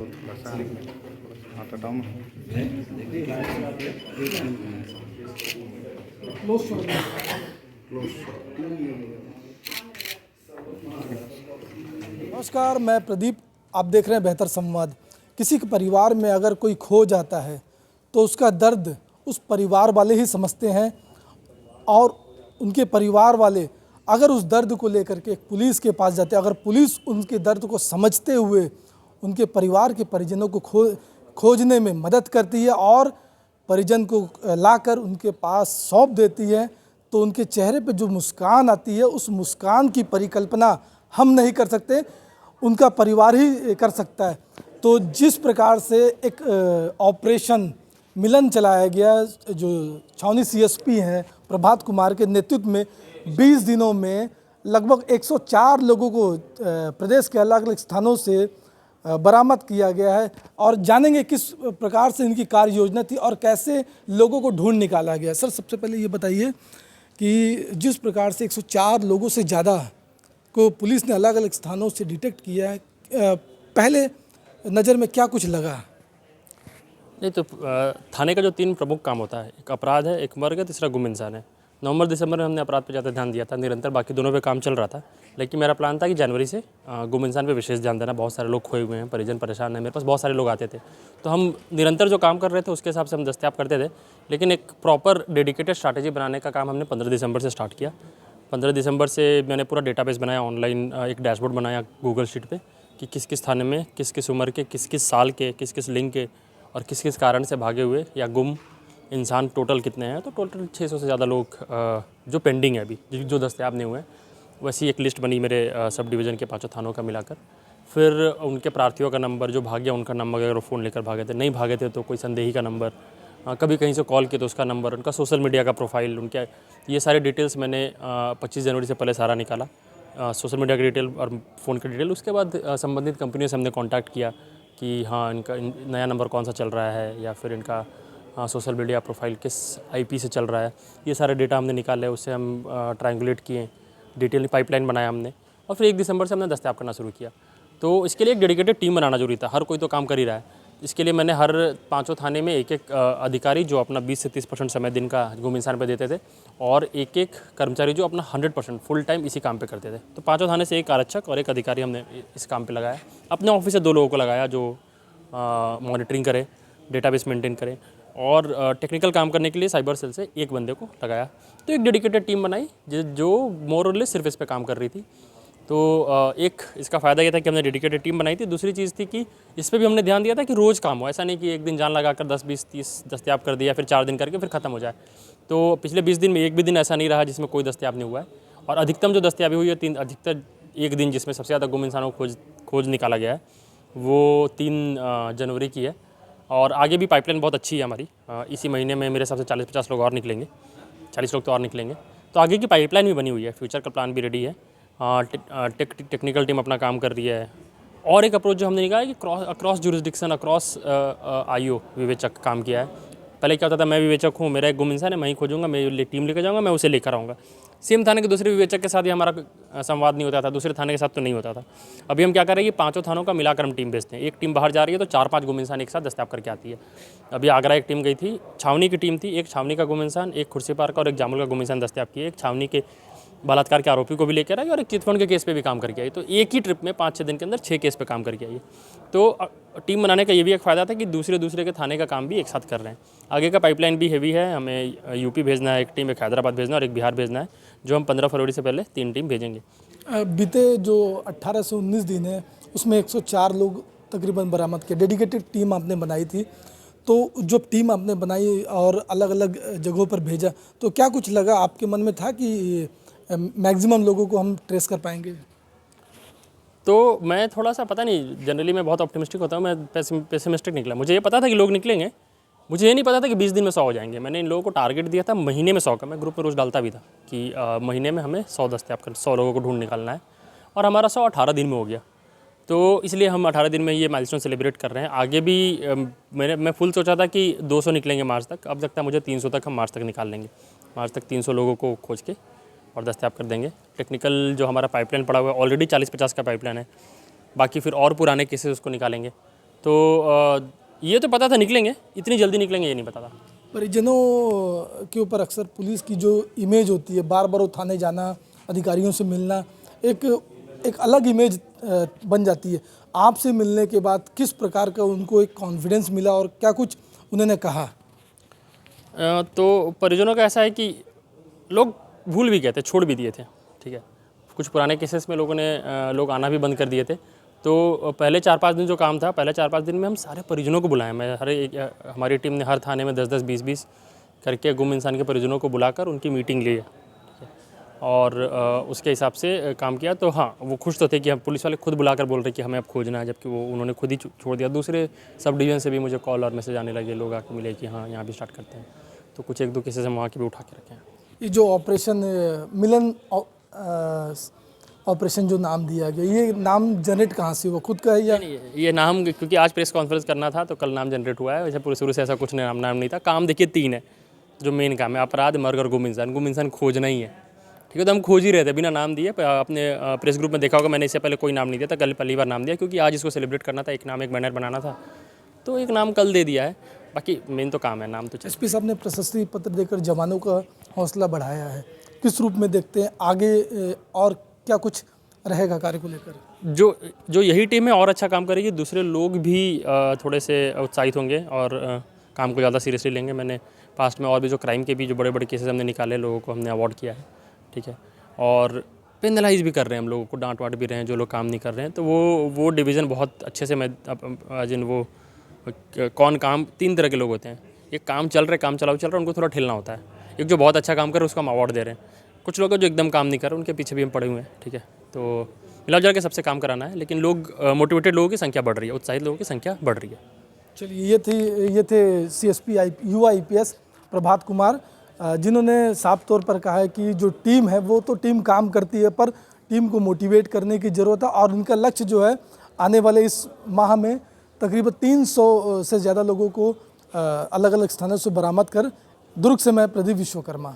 हाथ हटाओ ना। नमस्कार, मैं प्रदीप। आप देख रहे हैं बेहतर संवाद। किसी के परिवार में अगर कोई खो जाता है तो उसका दर्द उस परिवार वाले ही समझते हैं, और उनके परिवार वाले अगर उस दर्द को लेकर के पुलिस के पास जाते हैं, अगर पुलिस उनके दर्द को समझते हुए उनके परिवार के परिजनों को खोजने में मदद करती है और परिजन को लाकर उनके पास सौंप देती है, तो उनके चेहरे पे जो मुस्कान आती है, उस मुस्कान की परिकल्पना हम नहीं कर सकते, उनका परिवार ही कर सकता है। तो जिस प्रकार से एक ऑपरेशन मिलन चलाया गया, जो छावनी सीएसपी हैं प्रभात कुमार के नेतृत्व में 20 दिनों में लगभग 104 लोगों को प्रदेश के अलग अलग स्थानों से बरामद किया गया है, और जानेंगे किस प्रकार से इनकी कार्य योजना थी और कैसे लोगों को ढूंढ निकाला गया। सर, सबसे पहले ये बताइए कि जिस प्रकार से 104 लोगों से ज़्यादा को पुलिस ने अलग अलग स्थानों से डिटेक्ट किया है, पहले नज़र में क्या कुछ लगा? नहीं तो थाने का जो 3 प्रमुख काम होता है, एक अपराध है, एक मर्ग है, तीसरा गुम इंसान है। नवंबर दिसंबर में हमने अपराध पे ज़्यादा ध्यान दिया था, निरंतर बाकी दोनों पे काम चल रहा था, लेकिन मेरा प्लान था कि जनवरी से गुम इंसान पे विशेष ध्यान देना। बहुत सारे लोग खोए हुए हैं, परिजन परेशान हैं, मेरे पास बहुत सारे लोग आते थे, तो हम निरंतर जो काम कर रहे थे उसके हिसाब से हम दस्तयाब करते थे। लेकिन एक प्रॉपर डेडिकेटेड स्ट्रैटेजी बनाने का काम हमने 15 दिसंबर से स्टार्ट किया। 15 दिसंबर से मैंने पूरा डेटाबेस बनाया, ऑनलाइन एक डैशबोर्ड बनाया गूगल शीट पे कि किस किस थाने में किस किस उम्र के, किस किस साल के, किस किस लिंग के और किस किस कारण से भागे हुए या गुम इंसान टोटल कितने हैं। तो टोटल 600 से ज़्यादा लोग जो पेंडिंग है अभी, जो दस्तयाब नहीं हुए हैं, वैसी एक लिस्ट बनी मेरे सब डिवीज़न के 5 थानों का मिलाकर। फिर उनके प्रार्थियों का नंबर, जो भाग गया उनका नंबर, अगर वो फ़ोन लेकर भागे थे, नहीं भागे थे तो कोई संदेही का नंबर, कभी कहीं से कॉल किया तो उसका नंबर, उनका सोशल मीडिया का प्रोफाइल, उनके ये सारे डिटेल्स मैंने 25 जनवरी से पहले सारा निकाला, सोशल मीडिया की डिटेल और फ़ोन की डिटेल। उसके बाद संबंधित कंपनियों से हमने कॉन्टैक्ट किया कि हाँ, इनका नया नंबर कौन सा चल रहा है या फिर इनका सोशल मीडिया प्रोफाइल किस आईपी से चल रहा है, ये सारे डेटा हमने निकाले, उससे हम ट्रायंगुलेट किए, डिटेल पाइपलाइन बनाया हमने, और फिर 1 दिसंबर से हमने दस्तयाब करना शुरू किया। तो इसके लिए एक डेडिकेटेड टीम बनाना जरूरी था, हर कोई तो काम कर ही रहा है। इसके लिए मैंने हर 5 थाने में एक एक अधिकारी जो अपना 20 से 30% समय दिन का गुम इंसान पे देते थे, और एक एक कर्मचारी जो अपना 100% फुल टाइम इसी काम पे करते थे। तो 5 थाने से एक आरक्षक और एक अधिकारी हमने इस काम पे लगाया। अपने ऑफिस से 2 लोगों को लगाया जो मॉनिटरिंग करे, डेटाबेस मेंटेन करें, और टेक्निकल काम करने के लिए साइबर सेल से एक बंदे को लगाया। तो एक डेडिकेटेड टीम बनाई जो मोर और लेस सिर्फ इस पे काम कर रही थी। तो एक इसका फ़ायदा ये था कि हमने डेडिकेटेड टीम बनाई थी। दूसरी चीज़ थी कि इस पे भी हमने ध्यान दिया था कि रोज़ काम हो, ऐसा नहीं कि एक दिन जान लगाकर 10, 20, 30 दस्तयाब कर दिया, फिर 4 दिन करके फिर ख़त्म हो जाए। तो पिछले 20 दिन में एक भी दिन ऐसा नहीं रहा जिसमें कोई दस्तयाब नहीं हुआ है, और अधिकतम जो दस्तयाबी हुई है अधिकतर एक दिन जिसमें सबसे ज़्यादा गुम इंसानों को खोज निकाला गया है, वो 3 जनवरी की है। और आगे भी पाइपलाइन बहुत अच्छी है हमारी। इसी महीने में मेरे हिसाब से 40-50 लोग और निकलेंगे, 40 लोग तो और निकलेंगे। तो आगे की पाइपलाइन भी बनी हुई है, फ्यूचर का प्लान भी रेडी है। टेक्निकल टीम अपना काम कर रही है। और एक अप्रोच जो हमने निकाला है कि अक्रॉस जुरिस्डिक्शन, अक्रॉस आईओ विवेचक काम किया है। पहले क्या होता था, मैं विवेचक हूँ, मेरा एक गुम इंसान है, मैं ही खोजूंगा, मैं टीम लेकर जाऊँगा, मैं उसे लेकर आऊँगा। सेम थाने के दूसरे विवेचक के साथ ही हमारा संवाद नहीं होता था, दूसरे थाने के साथ तो नहीं होता था। अभी हम क्या कर रहे हैं कि 5 थानों का मिलाकर हम टीम भेजते हैं। एक टीम बाहर जा रही है तो 4-5 गुम इंसान एक साथ दस्तयाब करके आती है। अभी आगरा एक टीम गई थी, छावनी की टीम थी, एक छावनी का गुम इंसान, एक खुर्सीपार का और एक जामुल का गुम इंसान दस्तयाब किए, एक छावनी के बलात्कार के आरोपी को भी लेकर आई और एक चिटफंड के केस पे भी काम करके आई। तो एक ही ट्रिप में 5-6 दिन के अंदर 6 केस पे काम करके आई। तो टीम बनाने का ये भी एक फ़ायदा था कि दूसरे के थाने का काम भी एक साथ कर रहे हैं। आगे का पाइपलाइन भी हेवी है, हमें यूपी भेजना है एक टीम, एक हैदराबाद भेजना है और एक बिहार भेजना है, जो हम 15 फरवरी से पहले 3 टीम भेजेंगे। बीते जो 18 से 19 दिन है उसमें 104 लोग तकरीबन बरामद किए। डेडिकेटेड टीम आपने बनाई थी, तो जो टीम आपने बनाई और अलग अलग जगहों पर भेजा, तो क्या कुछ लगा आपके मन में था कि मैक्सिमम लोगों को हम ट्रेस कर पाएंगे? तो मैं थोड़ा सा, पता नहीं, जनरली मैं बहुत ऑप्टिमिस्टिक होता हूँ, मैं पेसिमिस्टिक निकला। मुझे ये पता था कि लोग निकलेंगे, मुझे ये नहीं पता था कि 20 दिन में 100 हो जाएंगे। मैंने इन लोगों को टारगेट दिया था महीने में 100 का, मैं ग्रुप में रोज़ डालता भी था कि महीने में हमें 100 दस्तयाब कर 100 लोगों को ढूंढ निकालना है, और हमारा 100 18 दिन में हो गया। तो इसलिए हम 18 दिन में ये माइलस्टोन सेलिब्रेट कर रहे हैं। आगे भी मैं फुल सोचा था कि 200 निकलेंगे मार्च तक, अब लगता है मुझे 300 तक हम मार्च तक निकाल लेंगे। मार्च तक 300 लोगों को खोज के और दस्तयाब कर देंगे। टेक्निकल जो हमारा पाइपलाइन पड़ा हुआ है ऑलरेडी 40-50 का पाइपलाइन है, बाकी फिर और पुराने केसेस उसको निकालेंगे। तो ये तो पता था निकलेंगे, इतनी जल्दी निकलेंगे ये नहीं पता था। परिजनों के ऊपर अक्सर पुलिस की जो इमेज होती है, बार बार वो थाने जाना, अधिकारियों से मिलना, एक अलग इमेज बन जाती है। आपसे मिलने के बाद किस प्रकार का उनको एक कॉन्फिडेंस मिला और क्या कुछ उन्होंने कहा? तो परिजनों का ऐसा है कि लोग भूल भी गए थे, छोड़ भी दिए थे, ठीक है। कुछ पुराने केसेस में लोग आना भी बंद कर दिए थे। तो पहले 4-5 दिन जो काम था, पहले 4-5 दिन में हम सारे परिजनों को बुलाए। हमारी टीम ने हर थाने में 10-10, 20-20 करके गुम इंसान के परिजनों को बुलाकर उनकी मीटिंग ली है, ठीक है? और उसके हिसाब से काम किया। तो हाँ, वो खुश तो थे कि हम पुलिस वाले खुद बुलाकर बोल रहे कि हमें अब खोजना है, जबकि उन्होंने खुद ही छोड़ दिया। दूसरे सब डिवीज़न से भी मुझे कॉल और मैसेज आने लगे, लोग आके मिले कि हाँ यहाँ भी स्टार्ट करते हैं। तो कुछ 1-2 केसेस हम वहाँ के भी उठा के रखे हैं। ये जो ऑपरेशन मिलन ऑपरेशन जो नाम दिया गया, ये नाम जनरेट कहाँ से हुआ, खुद का है या? ये नाम क्योंकि आज प्रेस कॉन्फ्रेंस करना था तो कल नाम जनरेट हुआ है। वैसे पूरे शुरू से ऐसा कुछ नाम नहीं था। काम देखिए 3 है जो मेन काम है: अपराध, मर्ग और गुम इंसान खोजना ही है, ठीक है। तो हम खोज ही रहे थे बिना नाम दिए। अपने प्रेस ग्रुप में देखा होगा, मैंने इससे पहले कोई नाम नहीं दिया था, कल पहली बार नाम दिया क्योंकि आज इसको सेलिब्रेट करना था। एक नाम, एक बैनर बनाना था, तो एक नाम कल दे दिया है। बाकी मेन तो काम है, नाम तो एसपी साहब ने प्रशस्ति पत्र देकर जवानों का हौसला बढ़ाया है, किस रूप में देखते हैं आगे और क्या कुछ रहेगा कार्य को लेकर? जो यही टीम है और अच्छा काम करेगी, दूसरे लोग भी थोड़े से उत्साहित होंगे और काम को ज़्यादा सीरियसली लेंगे। मैंने पास्ट में और भी जो क्राइम के भी जो बड़े बड़े केसेस हमने निकाले, लोगों को हमने अवार्ड किया है, ठीक है। और पेनलाइज भी कर रहे हैं हम लोगों को, डांट वाट भी रहे हैं जो लोग काम नहीं कर रहे हैं। तो वो डिवीज़न बहुत अच्छे से मैं जिन वो कौन काम 3 तरह के लोग होते हैं। एक काम चल रहा है, उनको थोड़ा ठेलना होता है। एक जो बहुत अच्छा काम कर रहे हैं उसको हम अवार्ड दे रहे हैं। कुछ लोग जो एकदम काम नहीं कर रहे, उनके पीछे भी हम पड़े हुए हैं, ठीक है। तो मिला जुला के सबसे काम कराना है, लेकिन मोटिवेटेड लोगों की संख्या बढ़ रही है, उत्साहित लोगों की संख्या बढ़ रही है। चलिए, ये थे CSP युवा IPS प्रभात कुमार, जिन्होंने साफ तौर पर कहा है कि जो टीम है वो तो टीम काम करती है, पर टीम को मोटिवेट करने की ज़रूरत है। और उनका लक्ष्य जो है आने वाले इस माह में तकरीबन 300 से ज़्यादा लोगों को अलग अलग स्थानों से बरामद कर। दुर्ग से मैं प्रदीप विश्वकर्मा।